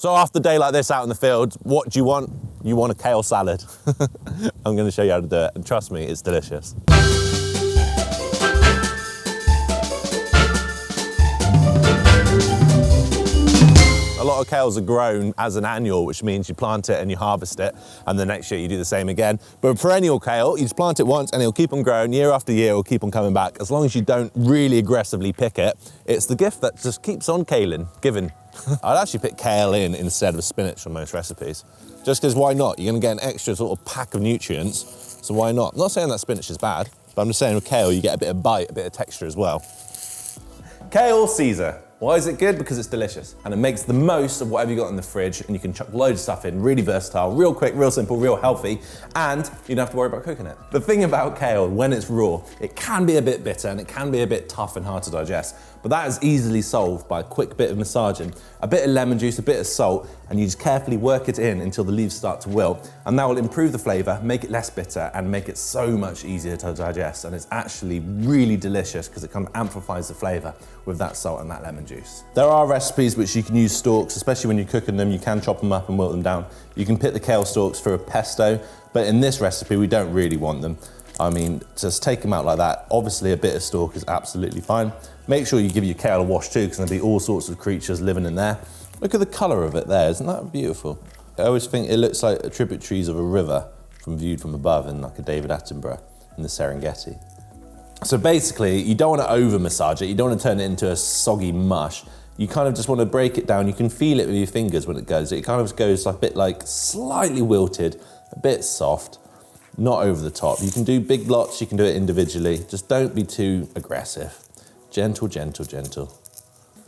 So after a day like this out in the field, what do you want? You want a kale salad. I'm gonna show you how to do it, and trust me, it's delicious. A lot of kales are grown as an annual, which means you plant it and you harvest it, and the next year you do the same again. But a perennial kale, you just plant it once and it'll keep on growing year after year, it'll keep on coming back. As long as you don't really aggressively pick it, it's the gift that just keeps on giving. I'd actually pick kale in instead of spinach on most recipes. Just because why not? You're gonna get an extra sort of pack of nutrients, so why not? I'm not saying that spinach is bad, but I'm just saying with kale, you get a bit of bite, a bit of texture as well. Kale Caesar. Why is it good? Because it's delicious and it makes the most of whatever you got in the fridge, and you can chuck loads of stuff in, really versatile, real quick, real simple, real healthy, and you don't have to worry about cooking it. The thing about kale, when it's raw, it can be a bit bitter and it can be a bit tough and hard to digest, but that is easily solved by a quick bit of massaging, a bit of lemon juice, a bit of salt, and you just carefully work it in until the leaves start to wilt, and that will improve the flavor, make it less bitter, and make it so much easier to digest, and it's actually really delicious because it kind of amplifies the flavor with that salt and that lemon juice. There are recipes which you can use stalks, especially when you're cooking them, you can chop them up and wilt them down. You can pick the kale stalks for a pesto, but in this recipe, we don't really want them. I mean, just take them out like that. Obviously, a bit of stalk is absolutely fine. Make sure you give your kale a wash too, because there'll be all sorts of creatures living in there. Look at the color of it there, isn't that beautiful? I always think it looks like tributaries of a river viewed from above in like a David Attenborough in the Serengeti. So basically, you don't want to over massage it, you don't want to turn it into a soggy mush. You kind of just want to break it down. You can feel it with your fingers when it goes. It kind of goes a bit like slightly wilted, a bit soft, not over the top. You can do big lots, you can do it individually. Just don't be too aggressive. Gentle, gentle, gentle.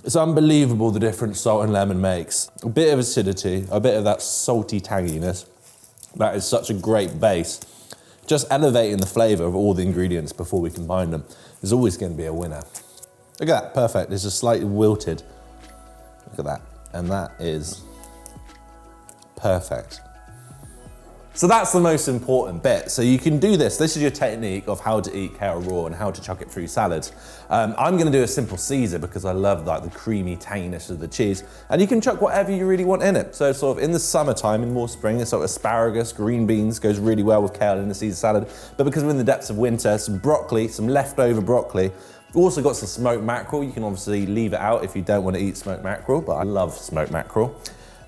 It's unbelievable the difference salt and lemon makes. A bit of acidity, a bit of that salty tanginess. That is such a great base. Just elevating the flavor of all the ingredients before we combine them is always going to be a winner. Look at that, perfect. It's just slightly wilted. Look at that, and that is perfect. So that's the most important bit. So you can do this. This is your technique of how to eat kale raw and how to chuck it through salads. I'm gonna do a simple Caesar because I love like the creamy tanginess of the cheese. And you can chuck whatever you really want in it. So sort of in the summertime, in more spring, it's sort of asparagus, green beans goes really well with kale in the Caesar salad. But because we're in the depths of winter, some broccoli, some leftover broccoli. We've also got some smoked mackerel. You can obviously leave it out if you don't want to eat smoked mackerel, but I love smoked mackerel.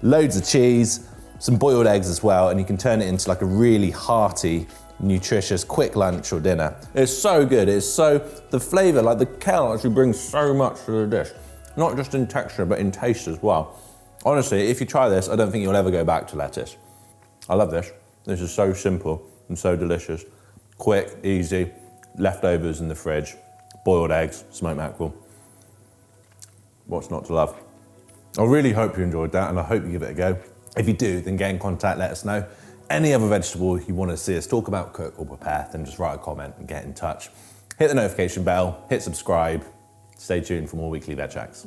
Loads of cheese, some boiled eggs as well, and you can turn it into like a really hearty, nutritious, quick lunch or dinner. It's so good, it's so, the flavor, like the kale actually brings so much to the dish. Not just in texture, but in taste as well. Honestly, if you try this, I don't think you'll ever go back to lettuce. I love this. This is so simple and so delicious. Quick, easy, leftovers in the fridge, boiled eggs, smoked mackerel. What's not to love? I really hope you enjoyed that, and I hope you give it a go. If you do, then get in contact, let us know. Any other vegetable you want to see us talk about, cook or prepare, then just write a comment and get in touch. Hit the notification bell, hit subscribe. Stay tuned for more weekly Veg Hacks.